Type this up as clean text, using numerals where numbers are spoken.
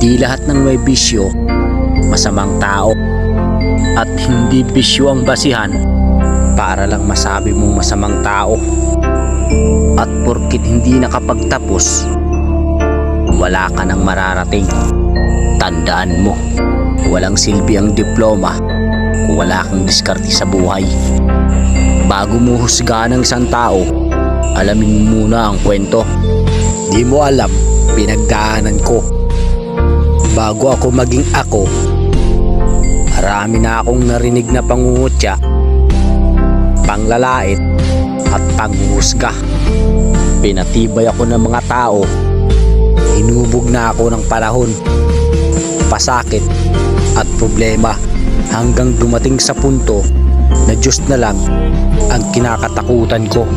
Hindi lahat ng may bisyo masamang tao, at hindi bisyo ang basihan para lang masabi mong masamang tao. At porkit hindi nakapagtapos, wala ka nang mararating. Tandaan mo, walang silbi ang diploma kung wala kang diskarte sa buhay. Bago mo husgahan ng isang tao, alamin mo muna ang kwento. Di mo alam pinagdaanan ko. Bago ako maging ako, marami na akong narinig na pangungutya, panglalait at panghuhusga. Pinatibay ako ng mga tao, hinubog na ako ng panahon, pasakit at problema, hanggang dumating sa punto na Diyos na lang ang kinakatakutan ko.